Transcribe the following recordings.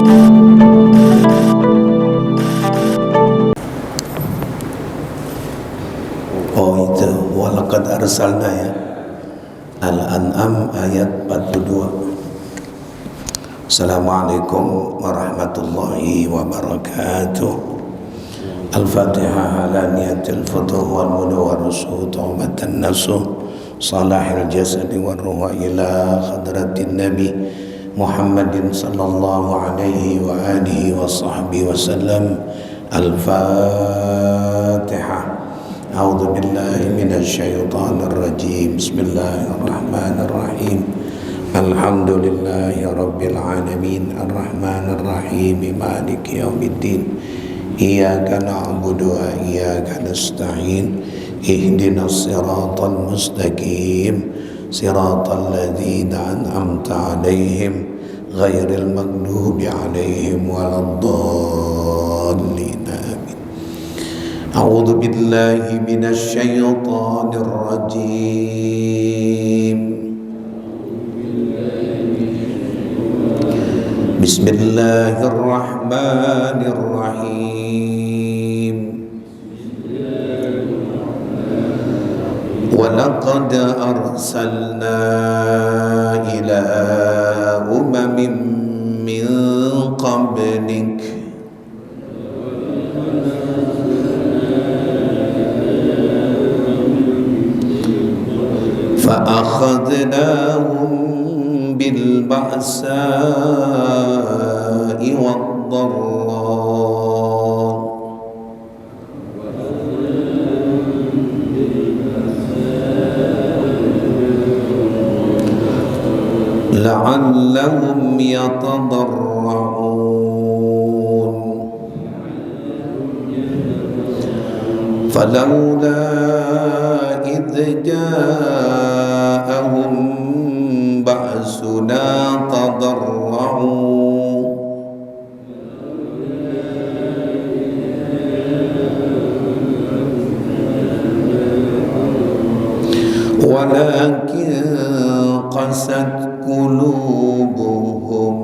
Oh itu walaqad arsalna ya. Al-An'am ayat 42. Assalamualaikum warahmatullahi wabarakatuh. Al-Fatihah ala niyatil futuh wal mudu wal rusuh ta'umatan nasuh salahil jasadi wal ruha ila khadratin nabi Muhammadin sallallahu alaihi wa alihi wa sahbihi wa sallam. Al-Fatihah. A'udzu billahi minasy syaithanir rajim. Bismillahirrahmanirrahim. Alhamdulillahi rabbil alamin arrahmanir rahim maliki yaumiddin. Iyyaka na'budu wa iyyaka nasta'in. Ihdinas siratal mustaqim. Siratal ladzina an'amta 'alaihim ghairil maghdubi 'alaihim waladdallin. A'udzu billahi minasy syaithanir rajim. Bismillahirrahmanirrahim. Wa laqad arsalna ila umamin min qablik فأخذناهم بالبأساء والضراء لعلهم يتضرعون فلولا إذ جاءهم بأسنا تضرعوا ولكن قست قلوبهم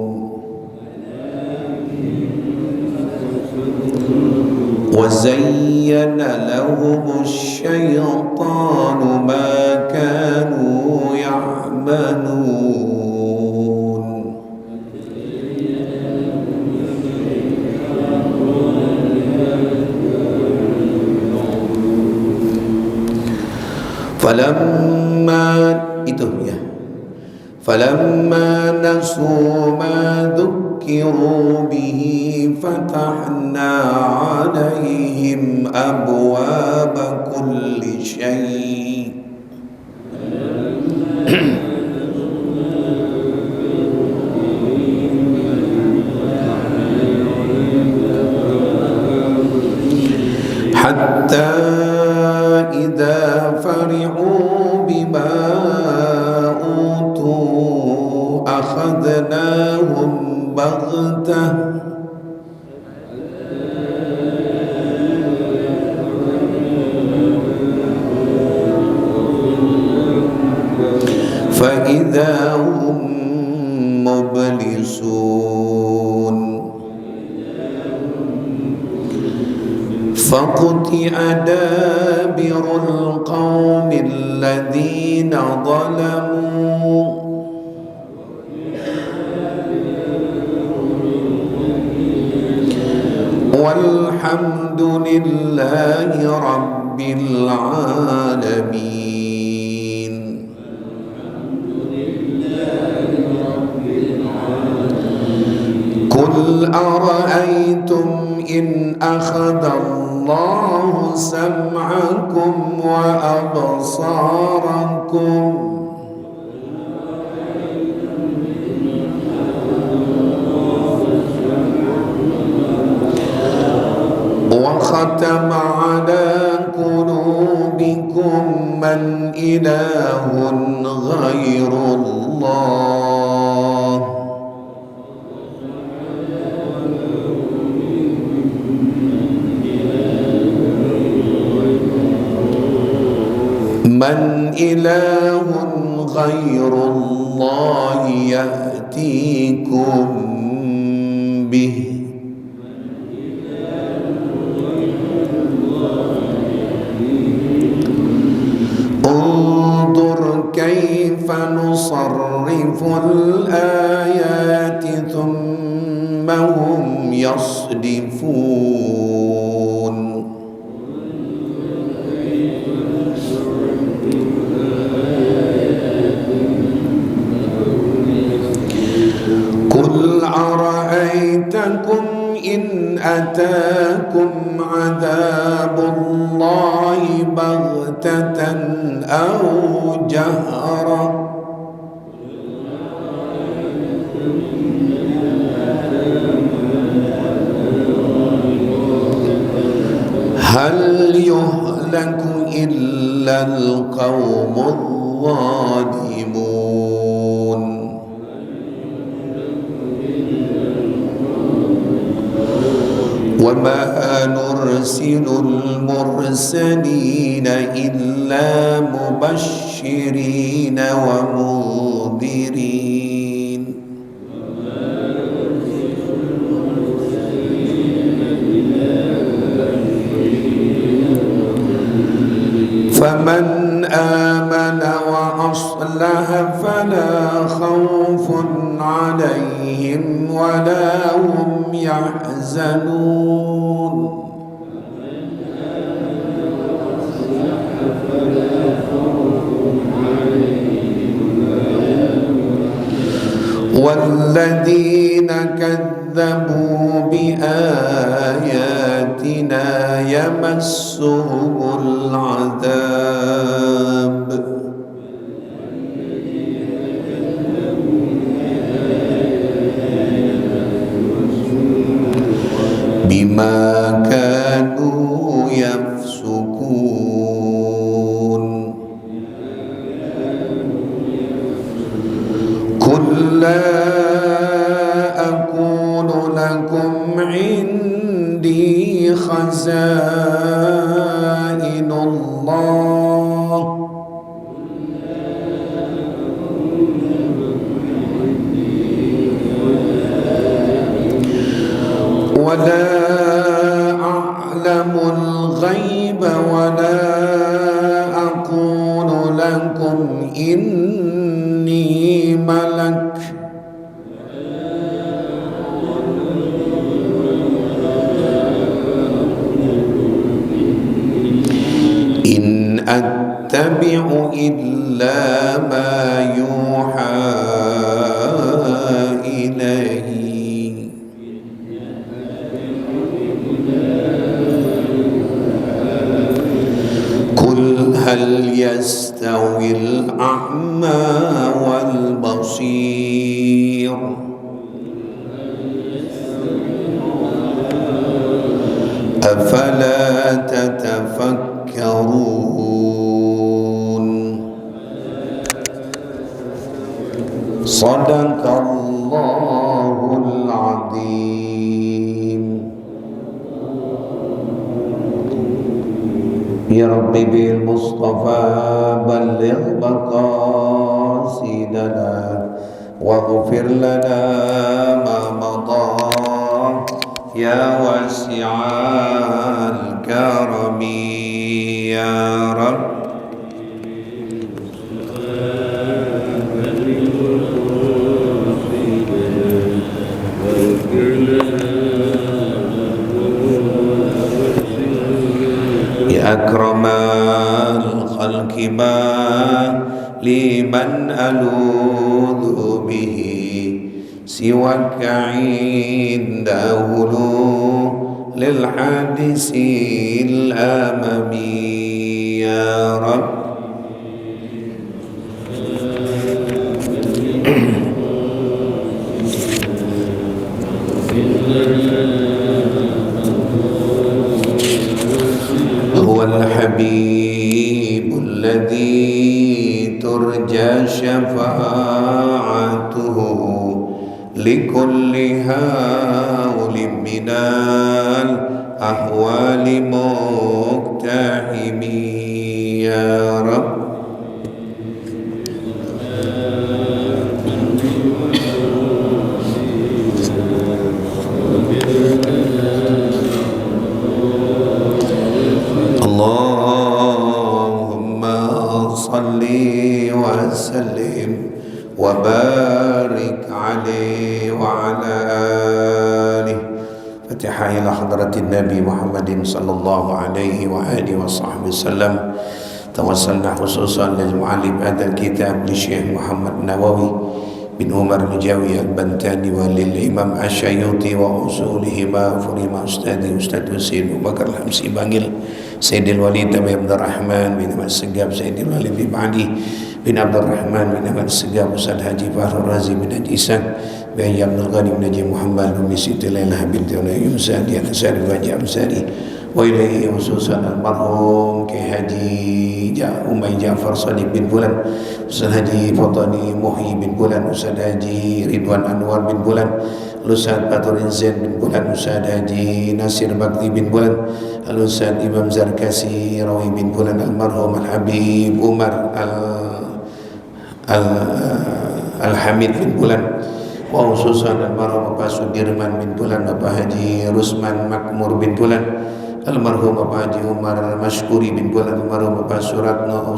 وزين لهم الشيطان ما كانوا يعملون فلما نسوا ما ذكروا به فتحنا عليهم أبواب كل شيء حتى إذا فرحوا بما أوتوا أخذناهم بغتة فإذا هم مبلسون فقطع دابر القوم الذين ظلموا والحمد لله رب العالمين. قل أرأيتم إن أخذ الله سمعكم وأبصاركم وختم على قلوبكم من إله غير الله من إله غير الله يأتيكم به انظر كيف نصرف الآيات ثم هم يصدفون قل أرأيتكم إن أتاكم عذاب الله بغتة أو جهرة هل يهلك إلا القوم الظالمون وما نرسل المرسلين إلا مبشرين ومنذرين فمن آمن وأصلح فلا خوف عليهم ولا هم يحزنون والذين كذبوا بآياتنا يمسهم العذاب بما كانوا يفسقون قل لا أقول لكم عندي خزائن الله ولا أعلم الغيب ولا أقول لكم إني ملك إن أتبع إلا ما يوحى إلي قل هل يستوي الأعمى والبصير أفلا تتفكرون صدق الله العظيم يا ربي بالمصطفى بلغ مقاصدنا واغفر لنا ما مضى يا واسع الكرم يا رب يا أكرم الخلق ما لمن ألوذ به سواك عند هلول للحادث الأمامي يا رب هو الحبيب الذي ترجى شفاعته لكل هول من الأحوال مقتحم يا رب وعلى آله. Fatihah ila hadratin Nabi Muhammadin sallallahu alaihi wa alihi wa sahbihi wasallam. Tawassalna khususan lil muallim hadha kitab li Syekh Muhammad Nawawi bin Umar Al-Jawi Al-Bantani wa lil Imam Asy-Syayyuti wa usulihima furima ustadi Ustaz Husain Abu Bakar Al-Hamsi Bangil Sayyidil Walid bin Abdul Rahman bin Ahmad Segab Sayyidil Walid bin Ba'di bin Abdul Rahman bin Ahmad Segab Ustaz Haji Fahrul Razi bin Haji Isan bin Abdul Ghani bin Haji Muhammad bin Siti Lailah bin Tawnayyum Sadi Al-Asari wa Haji Al-Sari wa ilaihi khususan al-marhum Ki Haji Umay Ja'far Sadiq bin Bulan, Ustaz Haji Fatani Muhyi bin Bulan, Ustaz Haji Ridwan Anwar bin Bulan, Ustaz Baturin Zain bin Bulan, Ustaz Haji Nasir Bakti bin Bulan, Ustaz Imam Zarkasi Rawi bin Bulan, almarhum Al-Habib Umar Al-Hamid bin Bulan, wa khususan almarhum Bapak Sudirman bin Bulan, Bapak Haji Rusman Makmur bin Bulan, almarhum Bapak Haji Umar Mashkuri bin Bulan, almarhum Bapak Suratno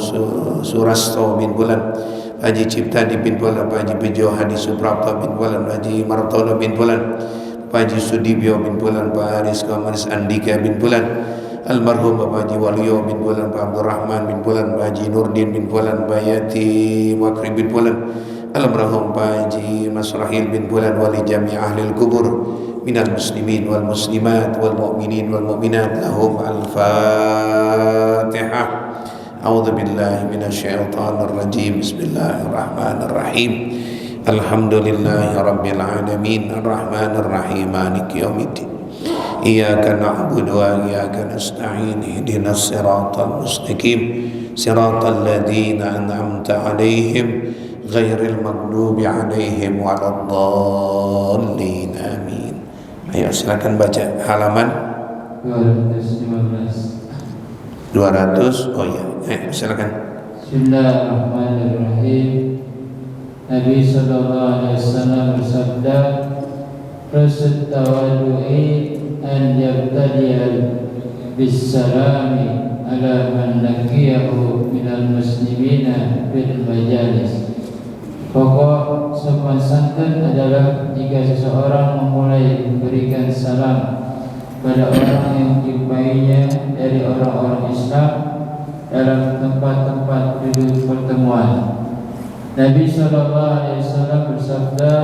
Surasto bin Bulan, Haji Ciptadi bin Bulan, Bapak Haji Bejo Hadi Suprapto bin Bulan, Haji Martono bin Bulan, Bapak Haji Sudibyo bin Bulan, Pak Haris Komaris Andika bin Bulan, almarhum Bapak Haji Waluyo bin Bulan, Pak Abdurrahman bin Bulan, Pak Haji Nurdin bin Bulan, Pak Yati Makri bin Bulan, almarhum Pak Haji Masrahil bin Bulan, wali jami' ahli al-kubur minal muslimin wal muslimat wal mu'minin wal mu'minat lahum al-fatihah. A'udzu billahi minasyaitonir rajim. Bismillahirrahmanirrahim. Alhamdulillahi rabbil alamin arrahmanir rahim maliki yaumiddin. Iyyaka na'budu wa iyyaka nasta'in ihdinas siratal mustaqim siratal ladzina an'amta 'alaihim ghairil maghdubi 'alaihim waladdallin. Amin. Ayo silakan baca halaman 200. Oh ya, silakan. Bismillahirrahmanirrahim. Nabi sallallahu alaihi wasallam bersabda, "Rasul tawaddu'i an yabtadi'a bis-salami ala man laqiyahu minal muslimina fil majalis." Pokok sopan santun adalah jika seseorang memulai memberikan salam pada orang yang dijumpainya dari orang-orang Islam dalam tempat-tempat duduk pertemuan. Nabi SAW bersabda,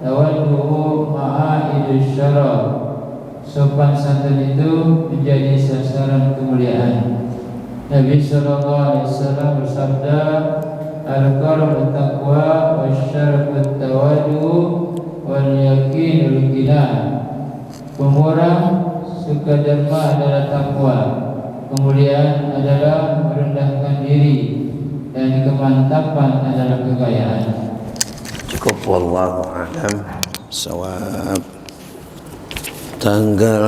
"Tawaddu'u ma'idus syaraf." Sopan santun itu menjadi sasaran kemuliaan. Nabi SAW bersabda, "Al-karam taqwa wasyarafut tawadu wal yakinul ghina." Pemurah suka derma adalah takwa, kemuliaan adalah merendahkan diri, dan kemantapan adalah kekayaan. Cukup, wallahu a'lam shawab. Tanggal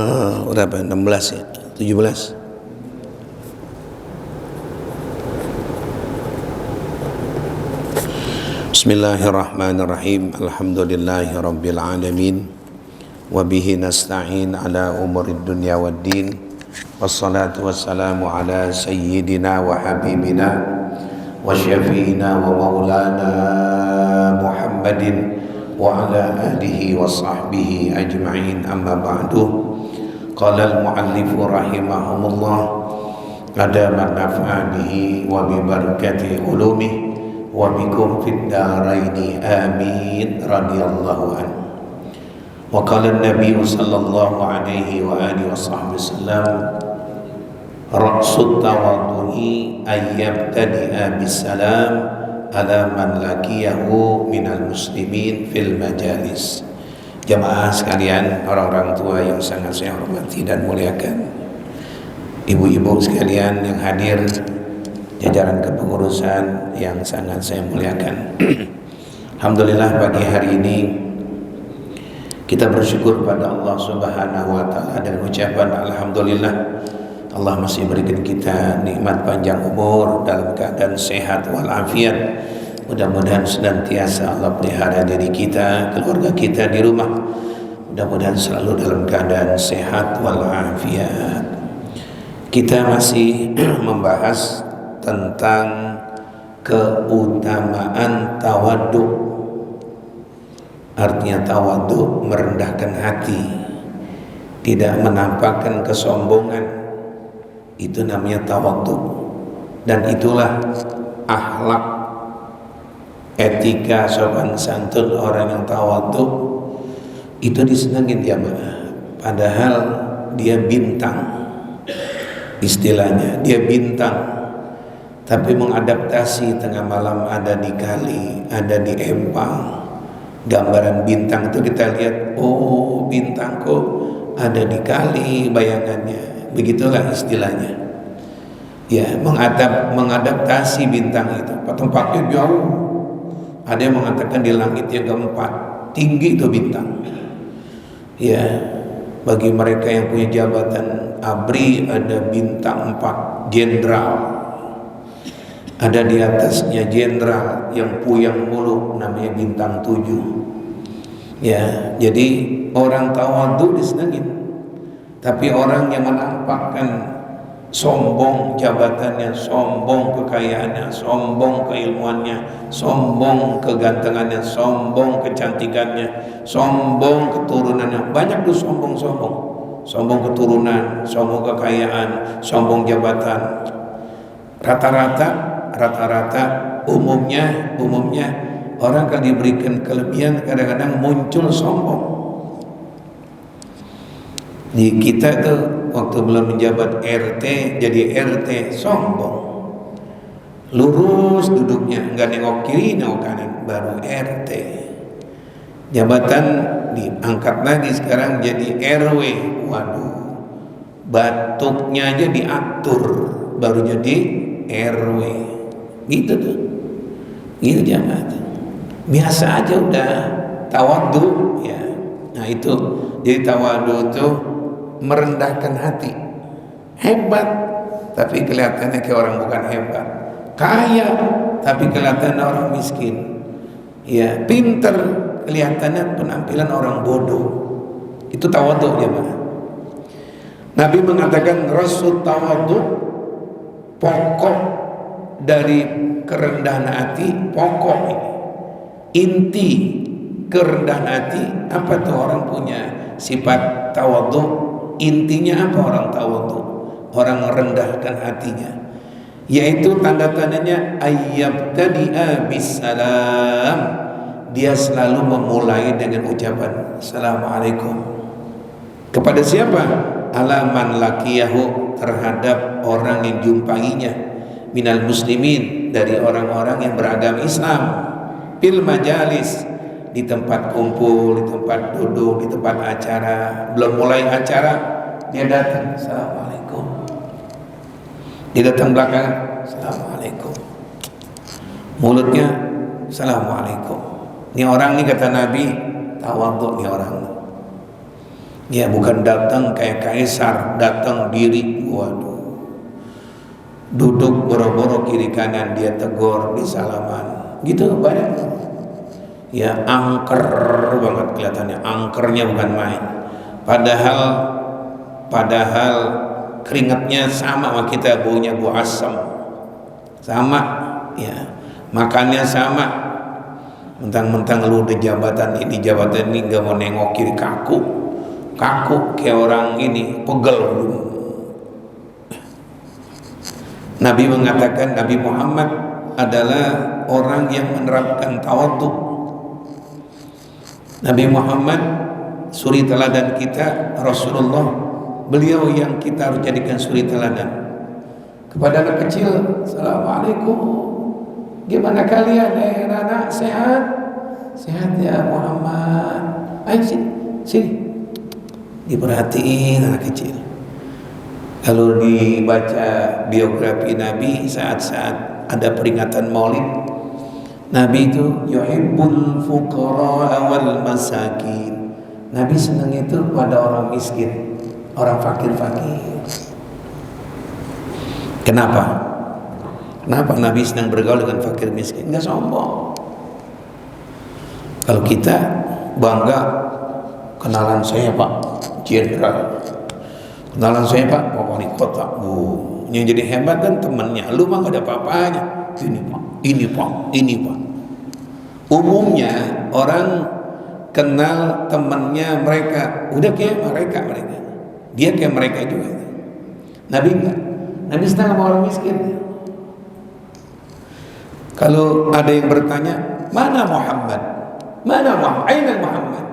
berapa? 16 ya? 17. Bismillahirrahmanirrahim. Alhamdulillahi rabbil alamin. Wa bihi nasta'in ala umurid dunya waddin. Wassalatu wassalamu ala sayyidina wa habibina wa syafi'ina wa maulana Muhammadin wa ala alihi wa sahbihi ajma'in, amma ba'du. Qala al-muallifu rahimahumullah, adama nafa'a bihi wa bi barakati ulumihi wa bikum fid daraini amin radhiyallahu anhu. Wa qala an-nabiy sallallahu alaihi wa alihi wasallam, ra'sut tawaddu'i ay yabtadi'a bis-salam ala man laqiyahu minal muslimin fil majalis. Jamaah sekalian, orang-orang tua yang sangat saya hormati dan muliakan, ibu-ibu sekalian yang hadir, jajaran kepengurusan yang sangat saya muliakan. Alhamdulillah, pagi hari ini kita bersyukur pada Allah Subhanahu wa taala dengan ucapan alhamdulillah. Allah masih berikan kita nikmat panjang umur dalam keadaan sehat walafiat. Mudah-mudahan senantiasa Allah pelihara diri kita, keluarga kita di rumah. Mudah-mudahan selalu dalam keadaan sehat walafiat. Kita masih membahas tentang keutamaan tawaddu. Artinya tawadhu merendahkan hati, tidak menampakkan kesombongan. Itu namanya tawadhu. Dan itulah akhlak, etika, sopan santun orang yang tawadhu. Itu disenangin jamaah. Padahal dia bintang, istilahnya dia bintang, tapi mengadaptasi tengah malam ada di kali, ada di empang. Gambaran bintang itu kita lihat, oh bintangku ada di kali bayangannya. Begitulah istilahnya. Ya, mengadaptasi bintang itu. Tempatnya jauh. Ada yang mengatakan di langit yang keempat, tinggi itu bintang. Ya, bagi mereka yang punya jabatan ABRI ada bintang 4, jenderal. Ada di atasnya jenderal yang puyang mulu, namanya bintang 7. Ya, jadi orang tawadhu disenangin. Tapi orang yang menampakkan sombong jabatannya, sombong kekayaannya, sombong keilmuannya, sombong kegantengannya, sombong kecantikannya, sombong keturunannya. Banyak tuh sombong-sombong. Sombong keturunan, sombong kekayaan, sombong jabatan. Rata-rata umumnya orang kalau diberikan kelebihan kadang-kadang muncul sombong. Di kita tuh waktu belum menjabat RT jadi RT sombong, lurus duduknya, nggak nengok kiri nengok kanan, baru RT. Jabatan diangkat lagi sekarang jadi RW, waduh, batuknya aja diatur baru jadi RW. Gitu tuh, gitu jamaah. Biasa aja udah tawadhu ya. Nah itu, jadi tawadhu tuh merendahkan hati. Hebat tapi kelihatannya kayak orang bukan hebat. Kaya tapi kelihatannya orang miskin. Ya, pinter kelihatannya penampilan orang bodoh. Itu tawadhu jamaah. Nabi mengatakan rasul tawadhu, pokok dari kerendahan hati, pokok ini, inti kerendahan hati. Apa tuh orang punya sifat tawadhu? Intinya apa orang tawadhu? Orang merendahkan hatinya, yaitu tanda-tandanya ayyabtadi'a bisalam. Dia selalu memulai dengan ucapan assalamualaikum. Kepada siapa? Alaman lakiyahu, terhadap orang yang jumpainya, minal muslimin, dari orang-orang yang beragama Islam, fil majalis, di tempat kumpul, di tempat duduk, di tempat acara. Belum mulai acara dia datang assalamualaikum, dia datang belakang assalamualaikum, mulutnya assalamualaikum. Ini orang nih kata Nabi tawadhu nih orang. Ya, bukan datang kayak kaisar, datang diri, waduh, duduk boro-boro kiri kanan dia tegur di salaman, gitu banyak. Ya, angker banget kelihatannya, angkernya bukan main. Padahal keringatnya sama kita, baunya bau asam, sama, ya, makannya sama. Mentang-mentang lu di jabatan ini nggak mau nengok kiri, kaku kayak orang ini pegel. Nabi mengatakan Nabi Muhammad adalah orang yang menerapkan tawadhu. Nabi Muhammad suri teladan kita, Rasulullah, beliau yang kita harus jadikan suri teladan. Kepada anak kecil, assalamualaikum, gimana kalian anak sehat? Sehat ya Muhammad. Ayo sini. Diperhatiin anak kecil. Kalau dibaca biografi Nabi saat-saat ada peringatan Maulid, Nabi itu yuhibbul fuqara wal masakin. Nabi senang itu pada orang miskin, orang fakir-fakir. Kenapa Nabi senang bergaul dengan fakir miskin? Enggak sombong. Kalau kita bangga, kenalan saya Pak Jenderal, kenalan saya Pak wali kota. Yang jadi hebat kan temennya, lu mah gak ada apa-apanya. Ini pak. Umumnya orang kenal temannya mereka, udah kayak mereka, dia kayak mereka juga. Nabi enggak, Nabi setengah orang miskin. Kalau ada yang bertanya, mana Muhammad? Mana Muhammad? Aina Muhammad?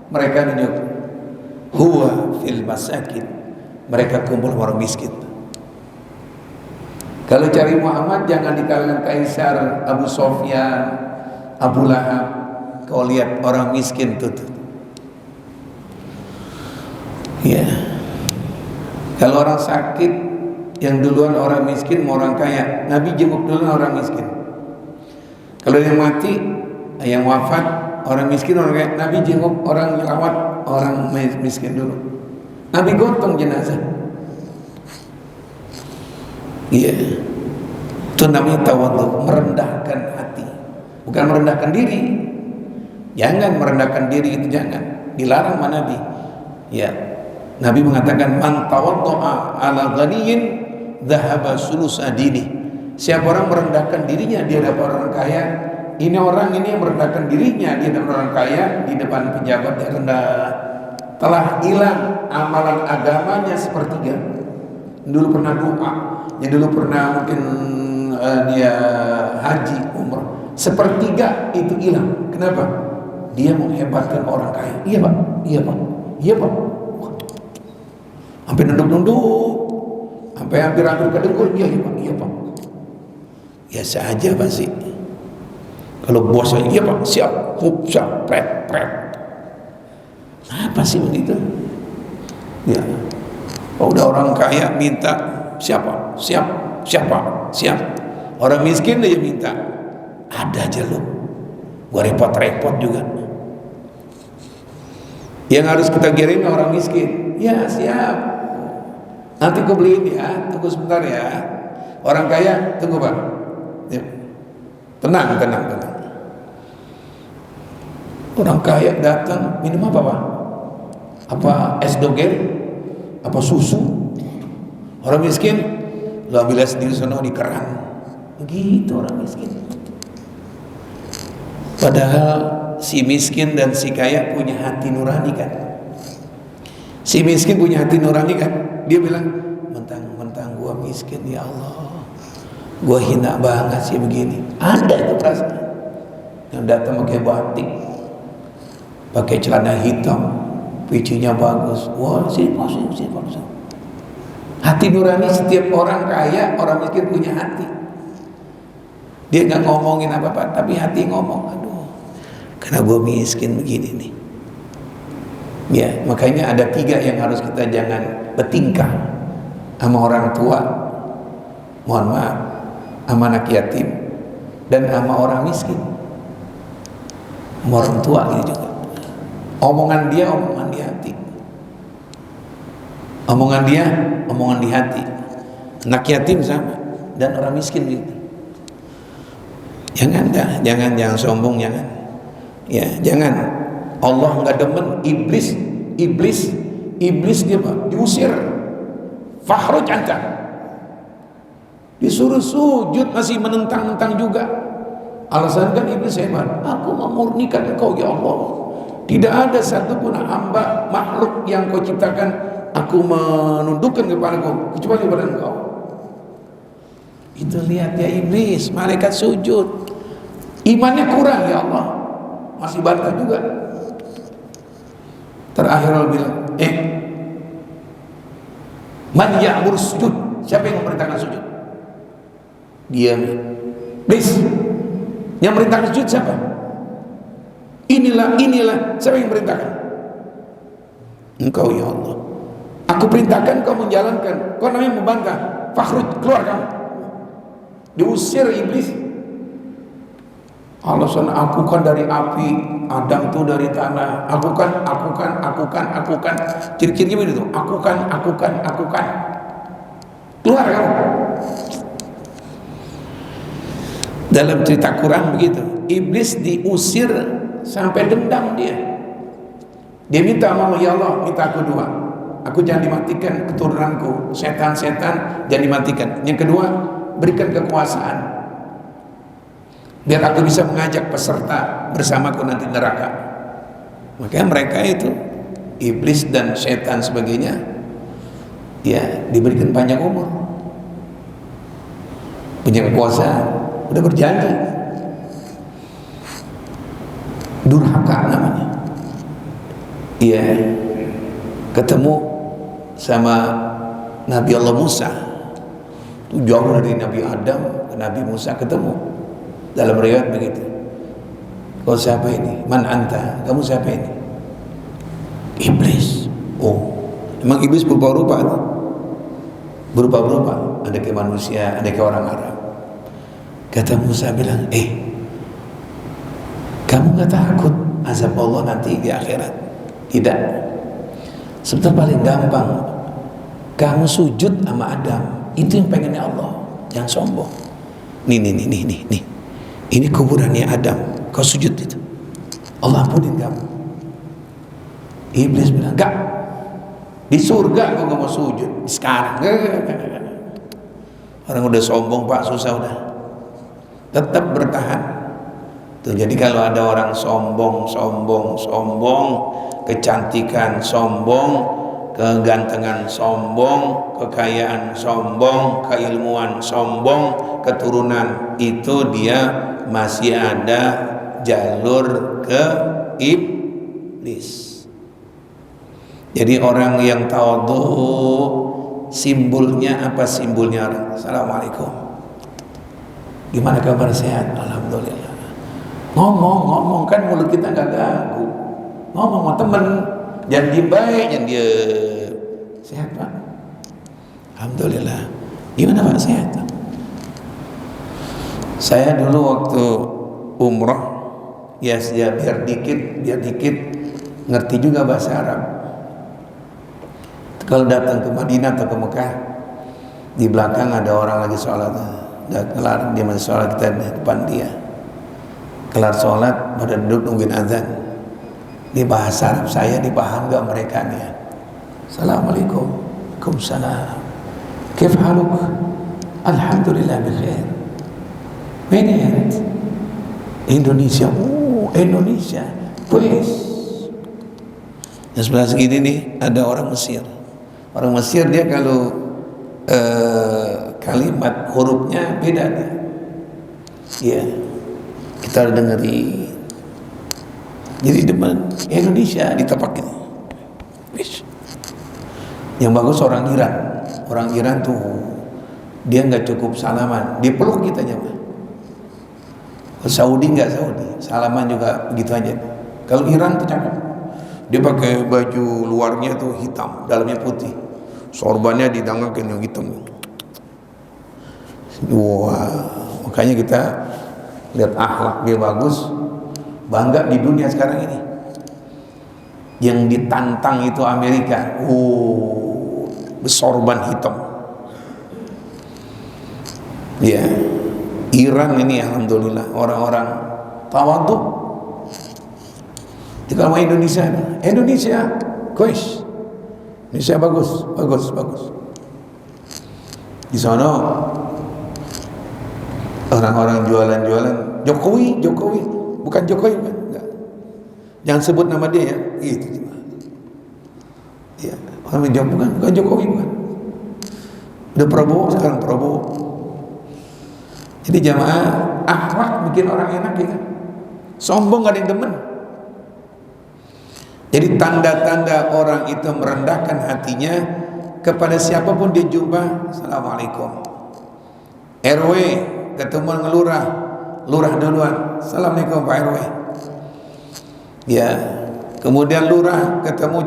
Mereka nunjuk, huwa fil masakin. Mereka kumpul orang miskin. Kalau cari Muhammad jangan di kalangan Kaisar, Abu Sofyan, Abu Lahab. Kau lihat orang miskin tuh. Ya. Kalau orang sakit, yang duluan orang miskin mau orang kaya. Nabi jenguk dulu orang miskin. Kalau yang mati, yang wafat, orang miskin, orang kaya. Nabi jenguk orang merawat orang miskin dulu. Nabi gotong jenazah. Iya. Itu namanya tawadhu, merendahkan hati. Bukan merendahkan diri. Jangan merendahkan diri, itu jangan. Dilarang sama Nabi. Ya. Nabi mengatakan man tawaddu'a ala ghaniyin dhahaba sulus adini. Siapa orang merendahkan dirinya di hadapan orang kaya, ini orang ini yang merendahkan dirinya di hadapan orang kaya, di depan pejabat yang rendah, telah hilang amalan agamanya sepertiga. Dulu pernah doa, yang dulu pernah mungkin dia haji, umrah, sepertiga itu hilang. Kenapa? Dia menghebatkan orang kaya. Iya pak, iya pak, iya pak. Sampai nunduk-nunduk, sampai hampir-hampir kedengkul. Iya pak, iya pak. Ya saja pasti. Kalau bos, iya pak, siap, siap, pret. Apa sih begitu? Ya, udah orang kaya minta siapa? Siap. Orang miskin dia minta. Ada aja lu. Gua repot-repot juga. Yang harus kita kirim orang miskin. Ya siap. Nanti gua beliin ya. Tunggu sebentar ya. Orang kaya tunggu pak. Ya. Tenang. Orang kaya datang minum apa pak? Apa es doger? Apa susu? Orang miskin lu ambil sendiri sono di keran. Begitu orang miskin. Padahal si miskin dan si kaya punya hati nurani kan. Si miskin punya hati nurani kan. Dia bilang, mentang gua miskin ya Allah, gua hina banget sih begini. Ada itu perasaan. Yang datang pakai batik, pakai celana hitam, picunya bagus. Wah, sini bagus. Hati nurani setiap orang kaya, orang miskin punya hati. Dia nggak ngomongin apa-apa, tapi hati ngomong. Aduh, karena gue miskin begini nih. Ya, makanya ada 3 yang harus kita jangan bertingkah sama orang tua. Mohon maaf, sama anak yatim dan sama orang miskin. Sama orang tua gitu juga. Omongan dia, omongan di hati. Omongan dia, omongan di hati. Anak yatim sama dan orang miskin gitu. Jangan sombong, jangan. Ya, jangan. Allah nggak demen iblis dia Pak, diusir. Fakhruj anta. Disuruh sujud masih menentang-nentang juga. Alasan kan iblis hebat. Aku memurnikan engkau ya Allah. Tidak ada satupun hamba makhluk yang kau ciptakan aku menundukkan kepadaku kecuali kepada engkau. Itu lihat ya iblis, malaikat sujud. Imannya kurang ya Allah. Masih bantah juga. Terakhir Allah bilang, man ya'mur sujud. Siapa yang memerintahkan sujud? Dia. Iblis. Yang memerintahkan sujud siapa? Inilah. Siapa yang memerintahkan? Engkau ya Allah. Aku perintahkan kau menjalankan. Kau namanya membantah. Fakhruj, keluar kamu. Diusir iblis. Allah sana, aku kan dari api, Adam tuh dari tanah. Aku kan. Ciri-cirinya begitu. Aku kan. Keluar kamu. Dalam cerita Quran begitu. Iblis diusir sampai dendam dia. Dia minta sama Allah, ya Allah, minta aku 2. Aku jangan dimatikan keturunanku. Setan-setan jangan dimatikan. Yang kedua, berikan kekuasaan. Biar aku bisa mengajak peserta bersamaku nanti neraka. Makanya mereka itu iblis dan setan sebagainya ya diberikan panjang umur, punya kekuasaan, udah berjanji. Durhaka namanya. Iya, ketemu sama Nabi Allah Musa, itu jauh dari Nabi Adam ke Nabi Musa ketemu. Dalam riwayat begitu. Kau siapa ini? Man anta? Kamu siapa ini? Iblis. Oh, emang iblis berupa-rupa? Berupa-rupa. Ada ke manusia, ada ke orang Arab. Kata Musa bilang, kamu gak takut azab Allah nanti di akhirat? Tidak. Sebetulnya paling gampang, kamu sujud sama Adam, itu yang pengennya Allah. Jangan sombong. Nih. Ini kuburannya Adam, kau sujud itu. Allah ampunin kamu. Iblis bilang, enggak. Di surga kau gak mau sujud. Sekarang. Orang udah sombong Pak, susah udah. Tetap bertahan. Tuh, jadi kalau ada orang sombong, kecantikan sombong, kegantengan sombong, kekayaan sombong, keilmuan sombong, keturunan, itu dia masih ada jalur ke iblis. Jadi orang yang tawadhu, simbolnya apa? Simbolnya Assalamualaikum, gimana kabar, sehat? Alhamdulillah. Ngomong kan mulut kita gak ganggu. Ngomong sama temen, jangan diem baik, jangan dia sehat Pak, alhamdulillah. Gimana Pak, sehat? Saya dulu waktu umroh ya biar dikit ngerti juga bahasa Arab. Kalau datang ke Madinah atau ke Mekah, di belakang ada orang lagi sholat, udah kelar dia masih sholat, kita di depan dia. Kelar sholat pada duduk nungguin azan. Di bahasa Arab saya dipaham gak mereka nih? Assalamualaikum. Waalaikumsalam. Kif haluk? Alhamdulillah bikhair. Mana ant? Indonesia. Oh, Indonesia. Pues. Yang sebelah segini nih ada orang Mesir. Orang Mesir dia kalau kalimat hurufnya beda dia. Iya. Kita dengeri. Jadi demen Indonesia ditapak ini. Yang bagus orang Iran. Orang Iran tuh dia nggak cukup salaman, dia peluk kita aja. Saudi nggak Saudi, salaman juga begitu aja. Kalau Iran tuh cakep. Dia pakai baju luarnya tuh hitam, dalamnya putih. Sorbannya didangakin yang hitam. Wah, makanya kita lihat akhlak dia bagus, bangga di dunia sekarang ini. Yang ditantang itu Amerika, bersorban hitam. Ya, Iran ini alhamdulillah orang-orang tawadhu. Di kalau Indonesia, kuis, Indonesia bagus. Di sana orang-orang jualan Jokowi, bukan Jokowi, enggak. Jangan sebut nama dia ya. Itu cuma. Ya, orang menjawab bukan Jokowi, bukan. Udah Prabowo, sekarang Prabowo. Jadi jamaah, akhlak bikin orang enak gitu. Sombong gak ada yang demen. Jadi tanda-tanda orang itu merendahkan hatinya kepada siapapun dia jumpa. Assalamualaikum. RW ketemu dengan lurah duluan. Assalamualaikum Pak RW. Ya, kemudian lurah ketemu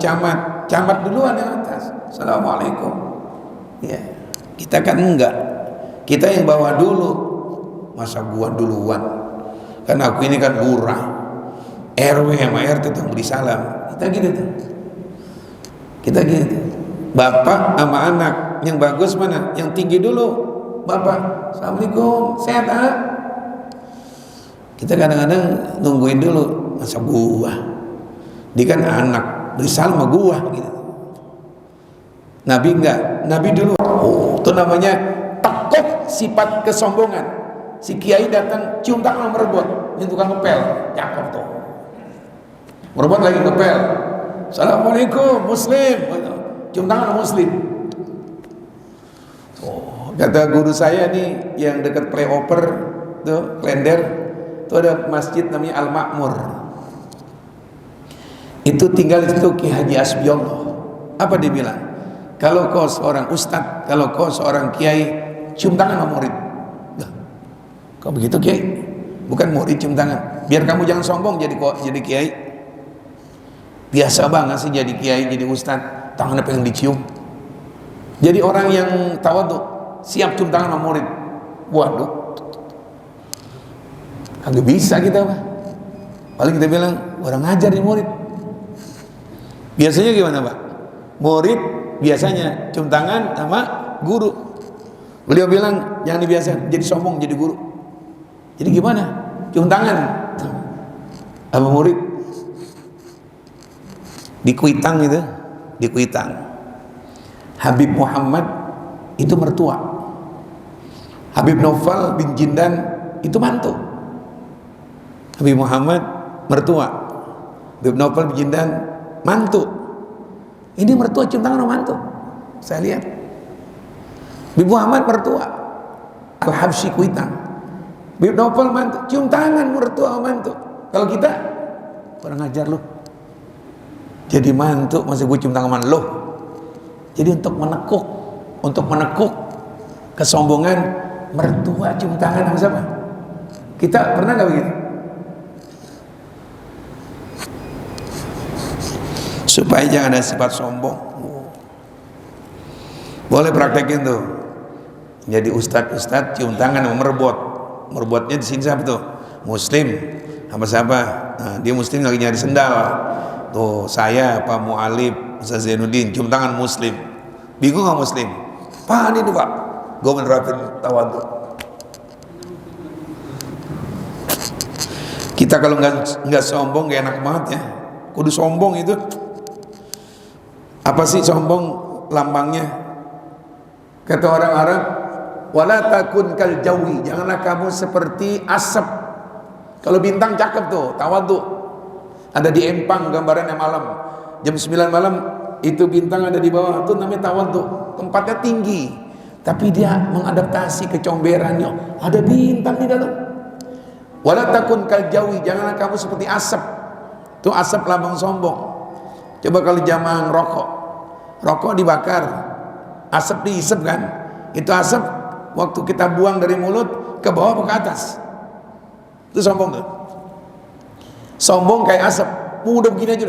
camat duluan yang atas. Assalamualaikum. Ya, kita kan enggak. Kita yang bawa dulu. Masa gua duluan? Kan aku ini kan lurah. RW sama RT tuh beri salam. Kita gitu. Bapak sama anak yang bagus mana? Yang tinggi dulu. Bapak, assalamualaikum, sehat ah? Kita kadang-kadang nungguin dulu. Masa gua? Dia kan anak, beri salam sama gua gitu. Nabi enggak, Nabi dulu. Oh, itu namanya takut sifat kesombongan. Si kiai datang cium tangan merebut, ini tukang ngepel, cakep tuh. Merebut lagi ngepel. Assalamualaikum Muslim. Cium tangan Muslim. Oh, kata guru saya nih yang dekat Playover tuh, Klender, tuh ada masjid namanya Al Makmur. Itu tinggal di situ Ki Haji Asbiyallah. Apa dia bilang? Kalau kau seorang ustadz, kalau kau seorang kiai, cium tangan sama murid. Nah, kau begitu kiai? Bukan murid cium tangan. Biar kamu jangan sombong jadi kiai. Biasa banget sih jadi kiai, jadi ustadz, tangannya pengen dicium. Jadi orang yang tawadhu, siap cium tangan sama murid. Waduh, agak bisa kita, Pak. Paling kita bilang orang ngajar nih murid. Biasanya gimana, Pak? Murid biasanya cium tangan sama guru. Beliau bilang jangan dibiasakan, jadi sombong jadi guru. Jadi gimana? Cium tangan sama murid. Di Kuitang itu, di Kuitang, Habib Muhammad itu mertua, Habib Novel bin Jindan itu mantu. Habib Muhammad mertua, Habib Novel bin Jindan mantu. Ini mertua cium tangan sama mantu. Saya lihat Habib Muhammad mertua, Al-Habsyi Kuitang, Habib Novel mantu, cium tangan mertua sama mantu. Kalau kita kurang ajar lu, jadi mantu masih gue cium tangan lo. Jadi untuk menekuk kesombongan mertua cium tangan sama siapa? Kita pernah nggak begitu? Supaya jangan ada sifat sombong. Boleh praktekin tuh. Jadi ustadz cium tangan sama merebut. Merebutnya di sini siapa tuh? Muslim sama siapa? Nah, dia Muslim lagi nyari sendal. Tuh saya Pak Mu'alib Ustaz Zainuddin cium tangan Muslim. Bingung gak Muslim? Pak ini tuh Pak, gue menerapin tawadhu. Kita kalau nggak sombong gak enak banget ya. Kudu sombong itu. Apa sih sombong lambangnya? Kata orang Arab, wala takun kal jawi, janganlah kamu seperti asap. Kalau bintang cakep tuh, tawadhu. Ada di Empang gambarannya malam jam 9 malam itu bintang ada di bawah, itu namanya tawadhu. Tempatnya tinggi tapi dia mengadaptasi kecomberannya, ada bintang di dalam. Wala takun kal jawi, janganlah kamu seperti asap. Itu asap lambang sombong. Coba kalau zaman rokok dibakar, asap diisep kan, itu asap waktu kita buang dari mulut ke bawah ke atas, itu sombong tuh. Sombong kayak asap, udah begini aja.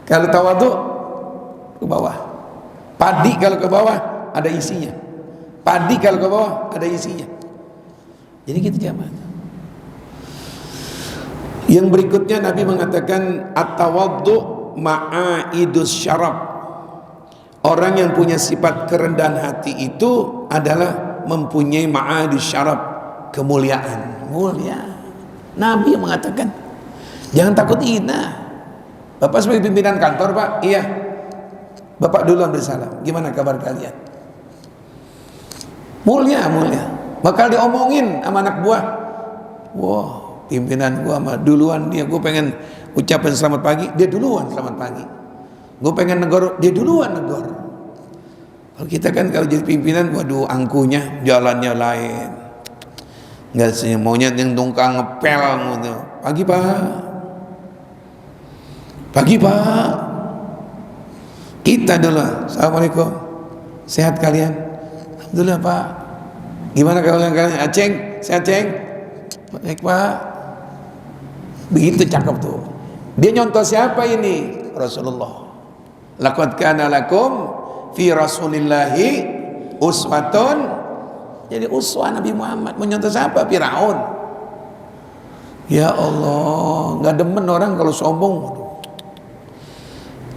Kalau tawadhu ke bawah. Padi kalau ke bawah ada isinya. Padi kalau ke bawah ada isinya. Jadi gitu jamaah. Yang berikutnya Nabi mengatakan at-tawadhu ma'aidus syarab. Orang yang punya sifat kerendahan hati itu adalah mempunyai ma'aidus syarab, kemuliaan, mulia. Nabi yang mengatakan jangan takut hina. Bapak sebagai pimpinan kantor Pak, iya Bapak dulu ambil salam, gimana kabar kalian? Mulia. Bakal diomongin sama anak buah, wah pimpinan gua sama duluan dia, gua pengen ucapin selamat pagi, dia duluan selamat pagi. Gua pengen negor, dia duluan negor. Kalau kita kan kalau jadi pimpinan, waduh angkuhnya jalannya lain. Enggak sih, maunya yang tungkang ngepel gitu. Pagi Pak. Kita dulu. Assalamualaikum. Sehat kalian? Alhamdulillah Pak. Gimana kalian? Aceng, sehat Ceng? Baik Pak. Begitu cakep tuh. Dia nyontoh siapa ini? Rasulullah. Laqad kana lakum fi Rasulillahi uswatun. Jadi uswah Nabi Muhammad. Menyontoh siapa? Firaun. Ya Allah, nggak demen orang kalau sombong.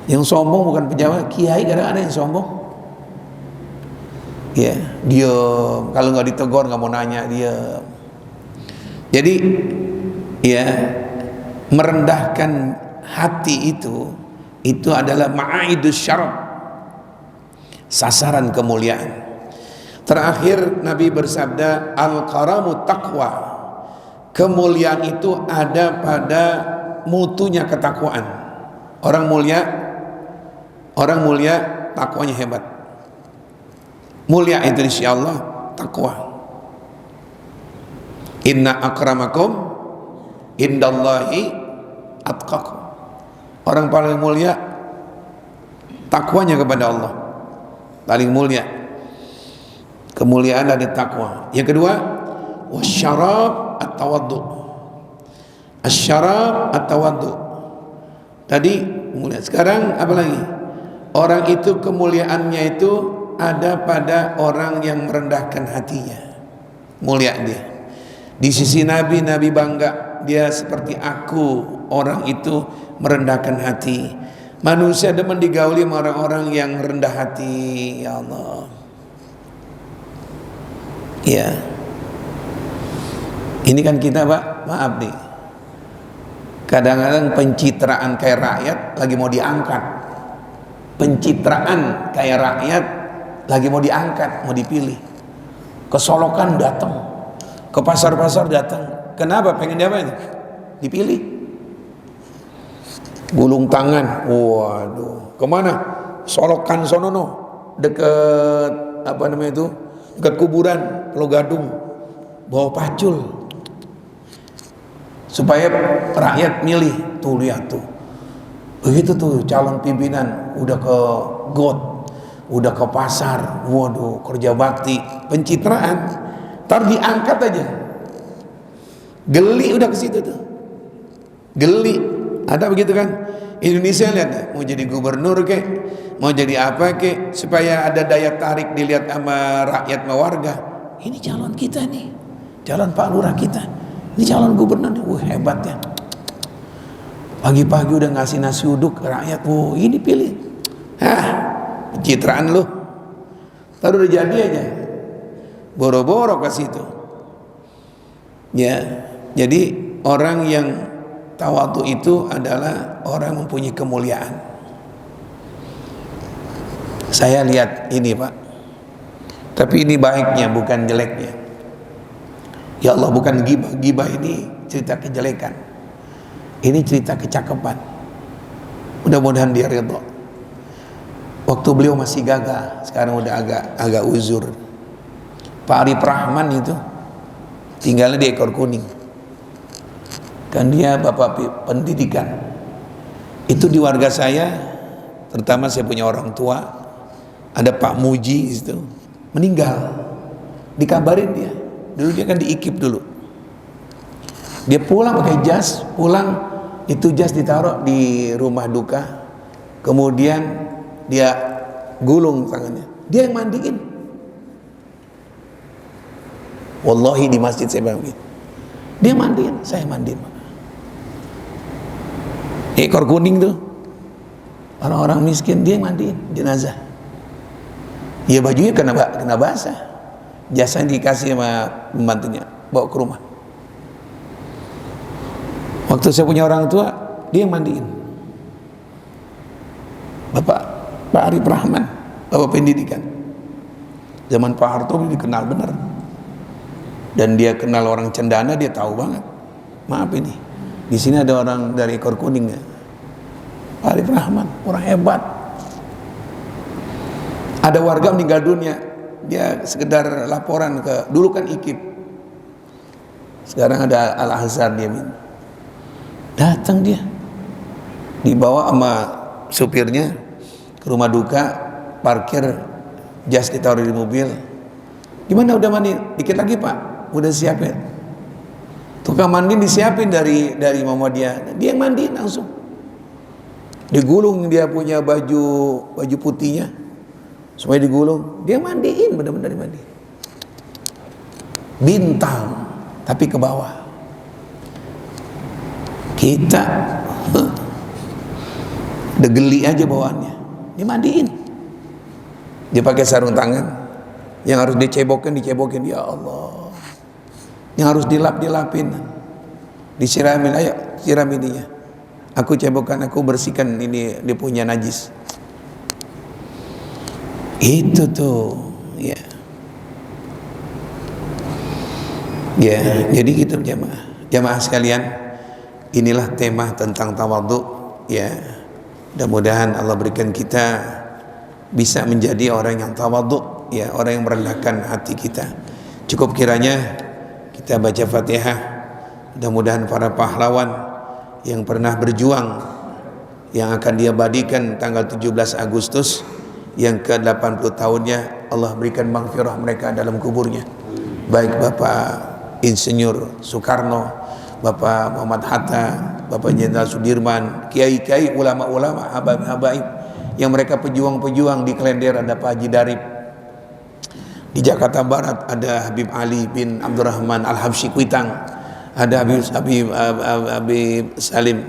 Yang sombong bukan pejabat, kiai kadang ada yang sombong. Ya, diam. Kalau nggak ditegur nggak mau nanya, diam. Jadi, ya merendahkan hati itu adalah ma'aidus syarab, sasaran kemuliaan. Terakhir Nabi bersabda, al-karamu taqwa. Kemuliaan itu ada pada mutunya ketakwaan. Orang mulia takwanya hebat. Mulia itu insya Allah takwa. Inna akramakum indallahi atqakum. Orang paling mulia takwanya kepada Allah, paling mulia. Kemuliaan ada takwa. Yang kedua, wasyarab at-tawaddu. Asyarab at-tawaddu. Tadi mulia. Sekarang apa lagi? Orang itu kemuliaannya itu ada pada orang yang merendahkan hatinya. Mulia dia. Di sisi Nabi bangga, dia seperti aku. Orang itu merendahkan hati. Manusia demen digauli sama orang-orang yang rendah hati. Ya Allah. Ya. Ini kan kita Pak, maaf nih. Kadang-kadang pencitraan kayak rakyat lagi mau diangkat. Pencitraan kayak rakyat lagi mau diangkat, mau dipilih. Ke Solokan datang, ke pasar-pasar datang. Kenapa? Pengen dia apa itu? Dipilih. Gulung tangan. Waduh. Kemana? Solokan sonono. Deket apa namanya itu? Dekat kuburan Pulau Gadung. Bawa pacul. Supaya rakyat milih. Tuh lihat tuh. Begitu tuh calon pimpinan udah ke got, udah ke pasar, waduh, kerja bakti, pencitraan, ntar diangkat aja, geli udah ke situ tuh, geli, ada begitu kan? Indonesia lihat, mau jadi gubernur kek, mau jadi apa kek, supaya ada daya tarik dilihat sama rakyat, sama warga. Ini calon kita nih, calon Pak Lurah kita, ini calon gubernur, hebat ya. Pagi-pagi udah ngasih nasi uduk ke rakyat, ini pilih. Pencitraan lu. Tahu udah jadi aja. Boro-boro ke situ. Ya, jadi orang yang tawadhu itu adalah orang mempunyai kemuliaan. Saya lihat ini Pak. Tapi ini baiknya, bukan jeleknya. Ya Allah, bukan gibah. Gibah ini cerita kejelekan. Ini cerita kecakapan. Mudah-mudahan dia ridha. Waktu beliau masih gagah, sekarang udah agak uzur. Pak Arif Rahman itu tinggalnya di Ekor Kuning. Kan dia bapak pendidikan. Itu di warga saya, terutama saya punya orang tua, ada Pak Muji itu meninggal. Dikabarin dia. Dulu dia kan di IKIP dulu. Dia pulang pakai jas, pulang. Itu jas ditaruh di rumah duka, kemudian dia gulung tangannya, dia yang mandiin. Wallahi di masjid saya bilang gitu, dia mandiin, saya mandiin. Ekor Kuning tuh, orang-orang miskin dia yang mandiin jenazah. Ya bajunya kena basah, jasanya dikasih sama pembantunya, bawa ke rumah. Waktu saya punya orang tua, dia yang mandiin. Pak Arif Rahman, bapak pendidikan. Zaman Pak Harto dikenal benar. Dan dia kenal orang Cendana, dia tahu banget. Maaf ini, di sini ada orang dari Ekor Kuning ya. Pak Arif Rahman, orang hebat. Ada warga meninggal dunia, dia sekedar laporan ke, dulu kan IKIP. Sekarang ada Al-Azhar dia minta. Datang dia, dibawa sama supirnya ke rumah duka, parkir, jas ditaruh di mobil. Gimana udah mandi? Dikit lagi Pak, udah siapin. Tukang mandi disiapin dari Muhammadiyah, dia yang mandiin langsung. Digulung, dia punya baju putihnya, semuanya digulung, dia mandiin, benar-benar dimandiin. Bintang, tapi ke bawah. Kita udah geli aja bawaannya, dimandiin. Dia pakai sarung tangan, yang harus dicebokin, ya Allah. Yang harus dilapin, disiramin, ayo siram ininya. Aku cebokkan, aku bersihkan ini, dia punya najis. Itu tuh, ya. Ya, jadi gitu jamaah sekalian. Inilah tema tentang tawadhu ya. Mudah-mudahan Allah berikan kita bisa menjadi orang yang tawadhu ya, orang yang merendahkan hati kita. Cukup kiranya kita baca Fatihah. Mudah-mudahan para pahlawan yang pernah berjuang, yang akan diabadikan tanggal 17 Agustus yang ke-80 tahunnya, Allah berikan maghfirah mereka dalam kuburnya. Baik Bapak Insinyur Soekarno, Bapak Muhammad Hatta, Bapak Jenderal Sudirman, kiai-kiai, ulama-ulama, habaib-habaib yang mereka pejuang-pejuang. Di Klender ada Pak Haji Darip, di Jakarta Barat ada Habib Ali bin Abdurrahman Al-Habsyi Kuitang, ada Habib Salim,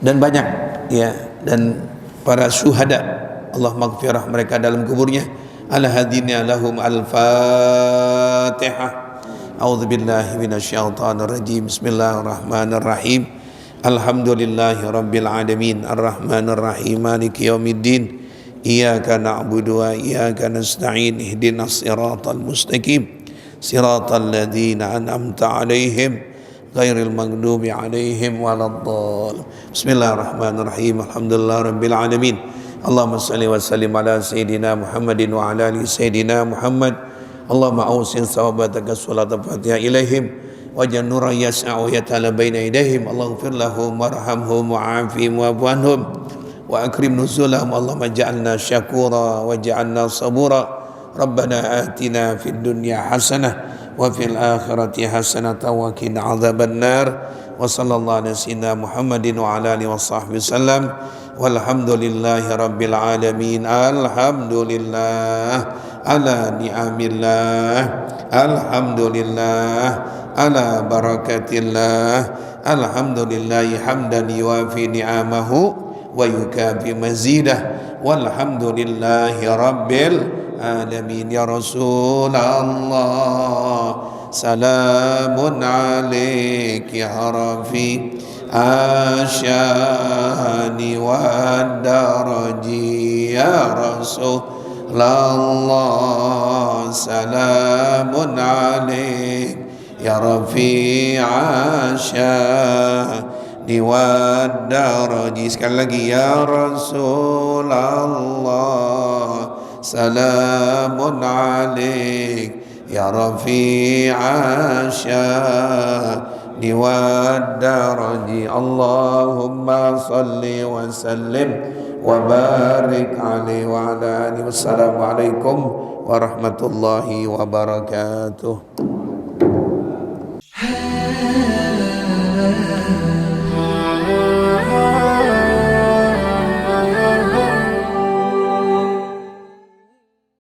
dan banyak ya, dan para syuhada, Allah maghfirah mereka dalam kuburnya. Al-hadina lahum al-fatihah. A'udzubillahi minasyaitonirrajim. Bismillahirrahmanirrahim. Alhamdulillahi rabbil alamin, arrahmanir rahim, maliki yaumiddin. Iyyaka na'budu wa iyyaka nasta'in. Ihdinas siratal mustaqim, siratal ladzina an'amta 'alaihim ghairil maghdubi 'alaihim waladdallin. Bismillahirrahmanirrahim. Alhamdulillahi rabbil alamin. Allahumma salli wa sallim ala sayyidina Muhammadin wa ala ali sayyidina Muhammad. Allahumma awsin sawabataka salat al-fatihah ilaihim waj'al nuran yas'a'u yatala baina yadayhim. Allahumma lahum warhamhum wa'afihim wa'fu anhum wa akrim nuzulahum. Allahumma ja'alna syakura wa ja'alna sabura. Rabbana atina fid dunya hasanah wa fil akhirati hasanah wa qina adzaban nar. Wa sallallahu ala sayyidina Muhammadin wa ala alihi washabbihi wasallam. Walhamdulillahi rabbil alamin. Alhamdulillah ala ni'amillah, alhamdulillah ala barakatillah, alhamdulillahi hamdan yuwafi ni'amahu wa yukafi mazidah, walhamdulillahi rabbil alamin. Ya Rasulullah, salamun alaik ya rafi asyani wa daraji. Ya Rasul Allah, salamun alaik ya rafi'a sya'ni wa daraji. Sekali lagi, ya Rasulullah, salamun alaik ya rafi'a sya'ni wa daraji. Allahumma salli wa sallim wa barik alaihi wa ala alihi. Wassalamualaikum warahmatullahi wabarakatuh.